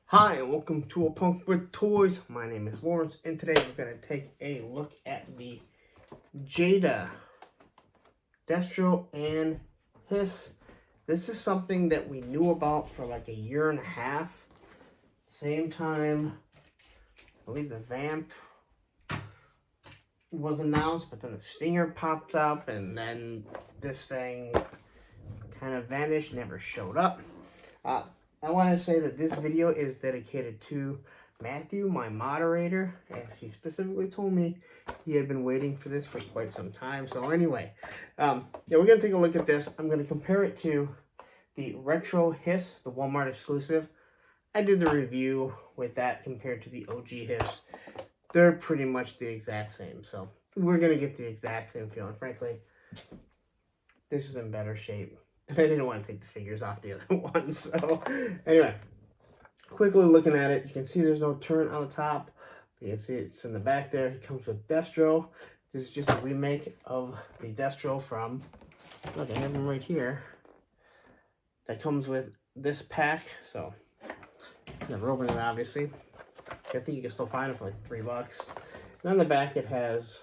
Hi, and welcome to A Punk with Toys. My name is Lawrence, and today we're going to take a look at the Jada, Destro, and HISS. This is something that we knew about for like a year and a half. Same time, I believe the Vamp was announced, but then the Stinger popped up, and then this thing kind of vanished, never showed up. I want to say that this video is dedicated to Matthew, my moderator, as he specifically told me he had been waiting for this for quite some time. So anyway, yeah, we're going to take a look at this. I'm going to compare it to the Retro HISS, the Walmart exclusive. I did the review with that compared to the OG HISS. They're pretty much the exact same. So we're going to get the exact same feeling. Frankly, this is in better shape. I didn't want to take the figures off the other ones. So anyway, quickly looking at it, you can see there's no turn on the top. You can see it's in the back there. It comes with Destro. This is just a remake of the Destro from, look, I have them right here. That comes with this pack. So never opened it, obviously. I think you can still find it for like $3. And on the back it has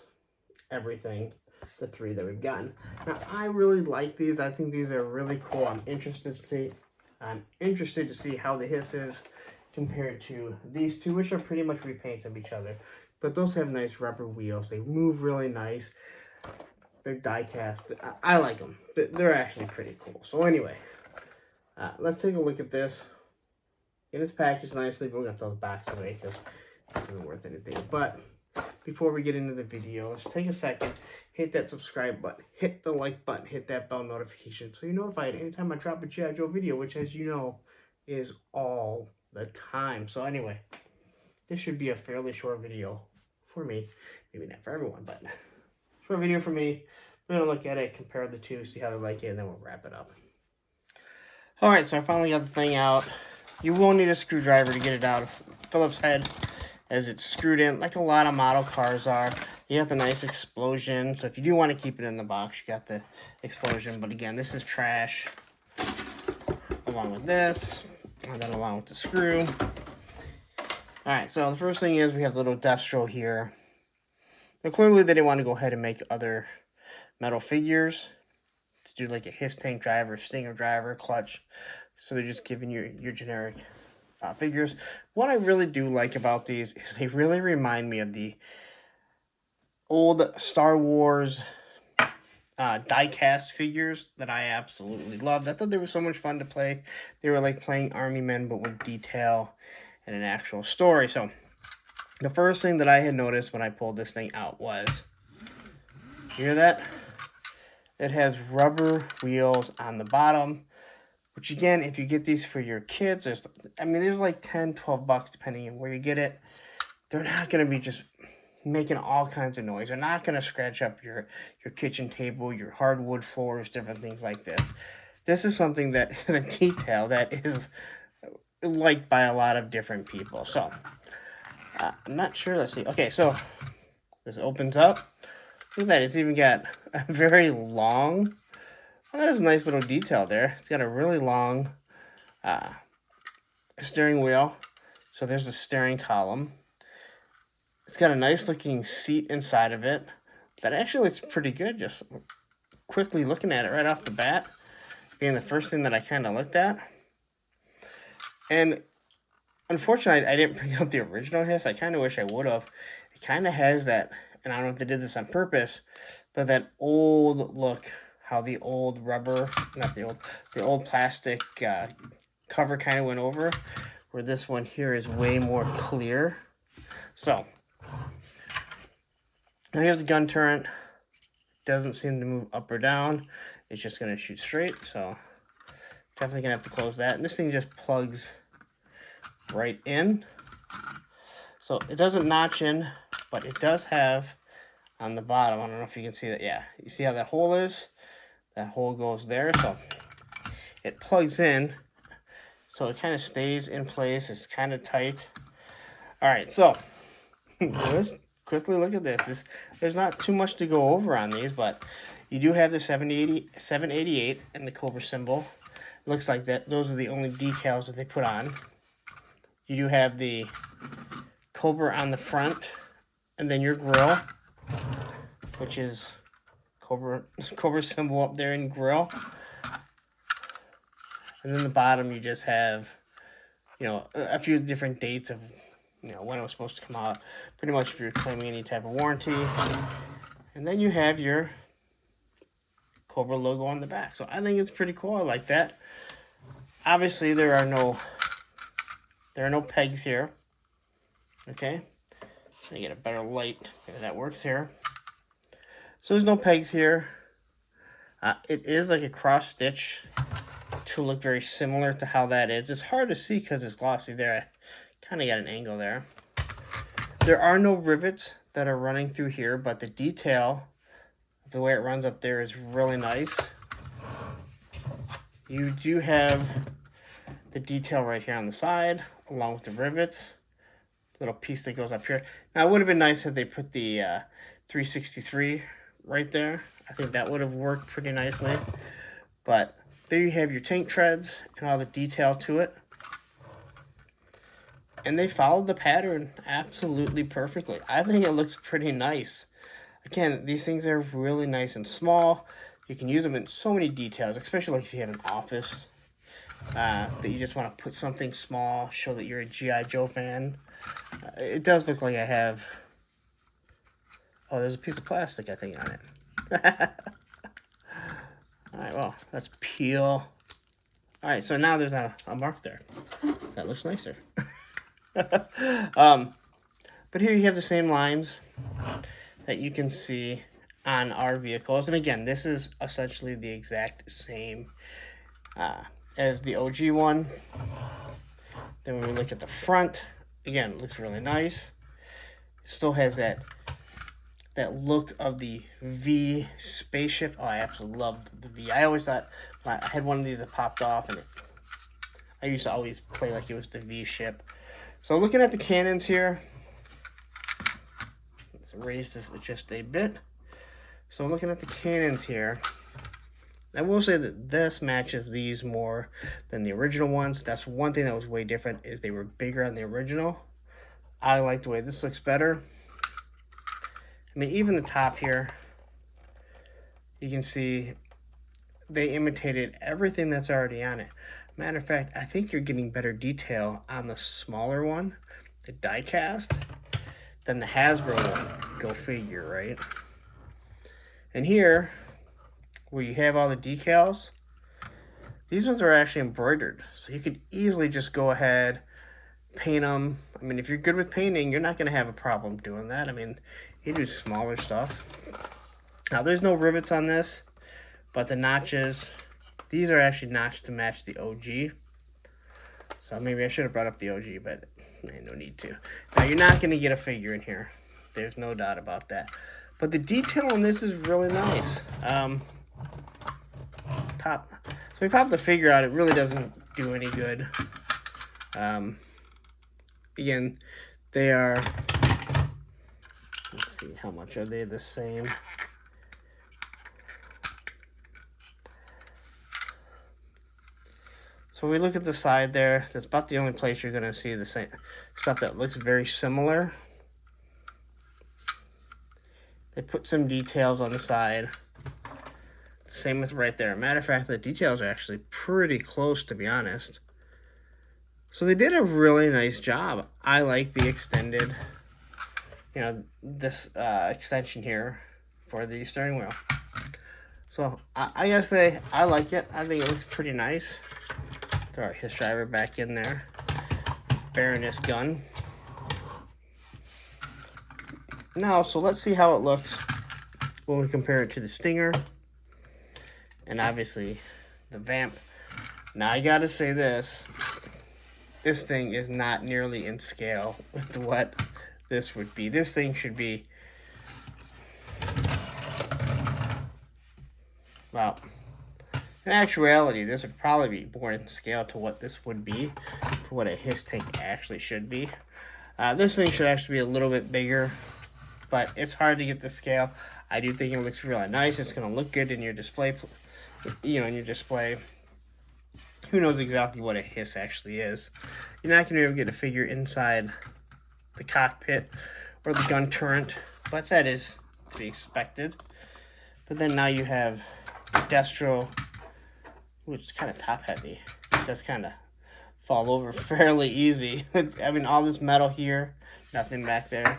everything, the three that we've gotten. Now I really like these. I think these are really cool. I'm interested to see how the HISS is compared to these two, which are pretty much repaints of each other. But those have nice rubber wheels. They move really nice. They're die cast. I like them. They're actually pretty cool. So anyway, let's take a look at this. It is packaged nicely, but we're going to throw the box away because this isn't worth anything. But before we get into the video, let's take a second, hit that subscribe button, hit the like button, hit that bell notification so you're notified anytime I drop a G.I. Joe video, which, as you know, is all the time. So anyway, this should be a fairly short video for me. Maybe not for everyone, but short video for me. We're going to look at it, compare the two, see how they like it, and then we'll wrap it up. Alright, so I finally got the thing out. You will need a screwdriver to get it out of Phillips head, as it's screwed in like a lot of model cars are. You got the nice explosion, so if you do want to keep it in the box, you got the explosion. But again, this is trash, along with this, and then along with the screw. Alright, so the first thing is we have the little Destro here. Now clearly they didn't want to go ahead and make other metal figures to do like a HISS tank driver, Stinger driver, clutch. So they're just giving you your generic figures. What I really do like about these is they really remind me of the old Star Wars die-cast figures that I absolutely loved. I thought they were so much fun to play. They were like playing Army men, but with detail and an actual story. So the first thing that I had noticed when I pulled this thing out was, hear that? It has rubber wheels on the bottom. Which again, if you get these for your kids, there's like $10, $12 depending on where you get it. They're not going to be just making all kinds of noise. They're not going to scratch up your kitchen table, your hardwood floors, different things like this. This is something that is a detail that is liked by a lot of different people. So, I'm not sure. Let's see. Okay, so this opens up. Look at that. It's even got a very long... Well, that is a nice little detail there. It's got a really long steering wheel. So there's the steering column. It's got a nice looking seat inside of it. That actually looks pretty good, just quickly looking at it right off the bat. Being the first thing that I kind of looked at. And unfortunately, I didn't bring up the original HISS. I kind of wish I would have. It kind of has that, and I don't know if they did this on purpose, but that old look. How the old rubber, the old plastic cover kind of went over, where this one here is way more clear. So, now here's the gun turret. Doesn't seem to move up or down. It's just going to shoot straight, so definitely going to have to close that. And this thing just plugs right in. So, it doesn't notch in, but it does have on the bottom, I don't know if you can see that, yeah. You see how that hole is? That hole goes there, so it plugs in, so it kind of stays in place. It's kind of tight. All right, so let's quickly look at this. There's not too much to go over on these, but you do have the 788 and the Cobra symbol. It looks like that. Those are the only decals that they put on. You do have the Cobra on the front, and then your grill, which is Cobra symbol up there in grill. And then the bottom, you just have, you know, a few different dates of, you know, when it was supposed to come out. Pretty much if you're claiming any type of warranty. And then you have your Cobra logo on the back. So I think it's pretty cool. I like that. Obviously, there are no pegs here. Okay. So you get a better light. Okay, that works here. So there's no pegs here. It is like a cross stitch to look very similar to how that is. It's hard to see because it's glossy there. I kind of got an angle there. There are no rivets that are running through here, but the detail, the way it runs up there, is really nice. You do have the detail right here on the side, along with the rivets. Little piece that goes up here. Now, it would have been nice if they put the 363 right there. I think that would have worked pretty nicely. But there you have your tank treads and all the detail to it. And they followed the pattern absolutely perfectly. I think it looks pretty nice. Again, these things are really nice and small. You can use them in so many details, especially if you have an office that you just want to put something small, show that you're a G.I. Joe fan. It does look like I have... Oh, there's a piece of plastic, I think, on it. Alright, well, let's peel. Alright, so now there's a mark there. That looks nicer. But here you have the same lines that you can see on our vehicles. And again, this is essentially the exact same as the OG one. Then when we look at the front, again, it looks really nice. It still has that look of the V spaceship. Oh, I absolutely loved the V. I always thought, I had one of these that popped off, and I used to always play like it was the V ship. So looking at the cannons here, let's raise this just a bit. So looking at the cannons here, I will say that this matches these more than the original ones. That's one thing that was way different, is they were bigger on the original. I like the way this looks better. I mean, even the top here, you can see they imitated everything that's already on it. Matter of fact, I think you're getting better detail on the smaller one, the die-cast, than the Hasbro one. Go figure, right? And here, where you have all the decals, these ones are actually embroidered. So you could easily just go ahead, paint them. I mean, if you're good with painting, you're not going to have a problem doing that. I mean, you do smaller stuff. Now, there's no rivets on this, but the notches, these are actually notched to match the OG. So maybe I should have brought up the OG, but no need to. Now, you're not going to get a figure in here. There's no doubt about that. But the detail on this is really nice. So we pop the figure out, it really doesn't do any good. Again, they are, let's see, how much are they the same? So we look at the side there, that's about the only place you're going to see the same stuff that looks very similar. They put some details on the side. Same with right there. Matter of fact, the details are actually pretty close, to be honest. So they did a really nice job. I like the extended, this extension here for the steering wheel. So I gotta say, I like it. I think it looks pretty nice. Throw our HISS driver back in there. Baroness gun. Now, so let's see how it looks when we compare it to the Stinger. And obviously, the Vamp. Now, I gotta say this thing is not nearly in scale with what this would be. This thing should be, well, in actuality, this would probably be more in scale to what this would be, to what a HISS tank actually should be. This thing should actually be a little bit bigger, but it's hard to get the scale. I do think it looks really nice. It's going to look good in your display, in your display. who knows exactly what a HISS actually is. You're not going to ever get a figure inside the cockpit or the gun turret, but that is to be expected. But then now you have Destro, which is kind of top heavy. It does kind of fall over fairly easy. I mean, all this metal here, nothing back there.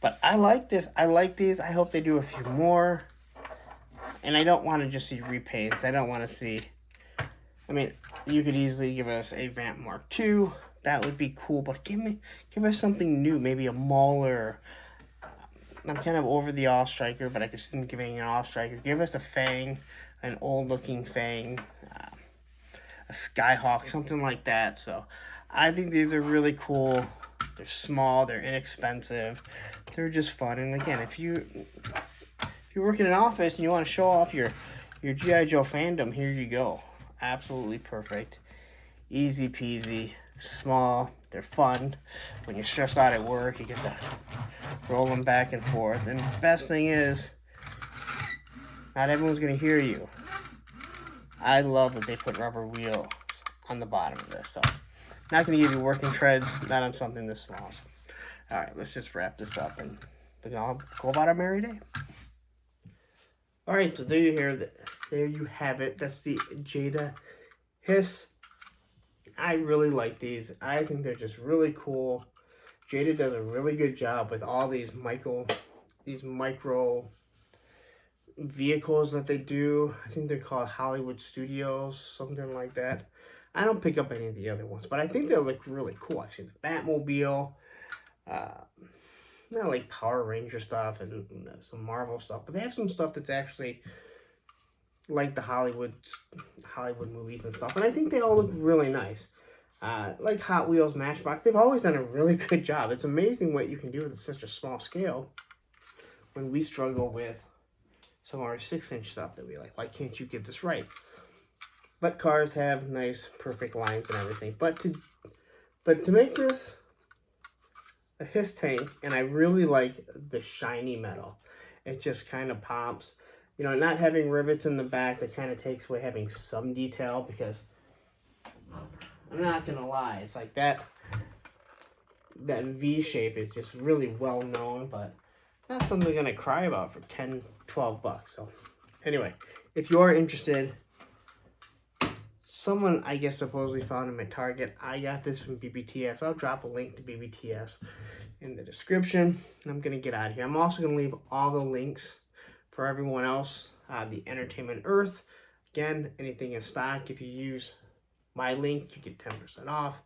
But I like this. I like these. I hope they do a few more. And I don't want to just see repaints. I don't want to see... I mean, you could easily give us a Vamp Mark II. That would be cool. But give us something new. Maybe a Mauler. I'm kind of over the All-Striker, but I could still give an All-Striker. Give us a Fang, an old-looking Fang, a Skyhawk, something like that. So I think these are really cool. They're small. They're inexpensive. They're just fun. And again, if you work in an office and you want to show off your G.I. Joe fandom, here you go. Absolutely perfect. Easy peasy. Small. They're fun. When you're stressed out at work, you get to roll them back and forth. And the best thing is, not everyone's going to hear you. I love that they put rubber wheels on the bottom of this. So, not going to give you working treads, not on something this small. So, all right, let's just wrap this up and I'll go about our merry day. All right, so there you have it. That's the Jada HISS. I really like these. I think they're just really cool. Jada does a really good job with all these micro vehicles that they do. I think they're called Hollywood Studios, something like that. I don't pick up any of the other ones, but I think they look really cool. I've seen the Batmobile, not like Power Ranger stuff and some Marvel stuff, but they have some stuff that's actually like the Hollywood movies and stuff, and I think they all look really nice. Like Hot Wheels, Matchbox, they've always done a really good job. It's amazing what you can do with such a small scale when we struggle with some of our 6-inch stuff that we like. Why can't you get this right? But cars have nice, perfect lines and everything. But to make this a HISS tank, and I really like the shiny metal. It just kind of pops. You know, not having rivets in the back, that kind of takes away having some detail, because I'm not going to lie, it's like that V shape is just really well known, but not something I'm going to cry about for 10, 12 bucks. So anyway, if you are interested, someone, I guess, supposedly found him at Target. I got this from BBTS. I'll drop a link to BBTS in the description. I'm going to get out of here. I'm also going to leave all the links for everyone else. The Entertainment Earth. Again, anything in stock. If you use my link, you get 10% off.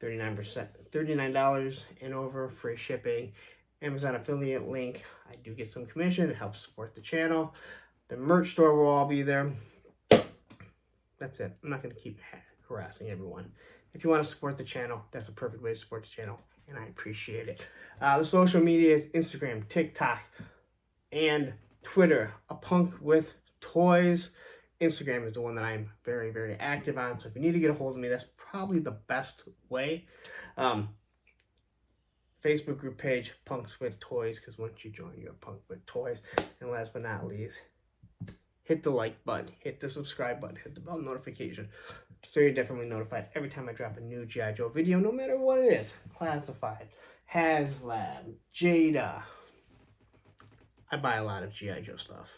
$39 and over, free shipping. Amazon affiliate link. I do get some commission. It helps support the channel. The merch store will all be there. That's it. I'm not going to keep harassing everyone. If you want to support the channel, that's a perfect way to support the channel, and I appreciate it. The social media is Instagram, TikTok, and Twitter. A Punk with Toys. Instagram is the one that I'm very, very active on, so if you need to get a hold of me, that's probably the best way. Facebook group page, Punks with Toys, because once you join, you're a Punk with Toys. And last but not least, hit the like button, hit the subscribe button, hit the bell notification, so you're definitely notified every time I drop a new G.I. Joe video, no matter what it is. Classified, HasLab, Jada. I buy a lot of G.I. Joe stuff.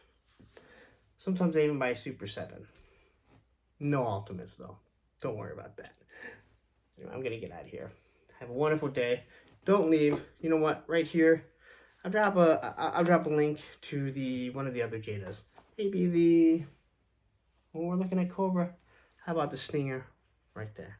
Sometimes I even buy a Super 7. No Ultimates, though. Don't worry about that. Anyway, I'm going to get out of here. Have a wonderful day. Don't leave. You know what? Right here, I'll drop a link to one of the other Jadas. Maybe we're looking at Cobra. How about the Stinger right there?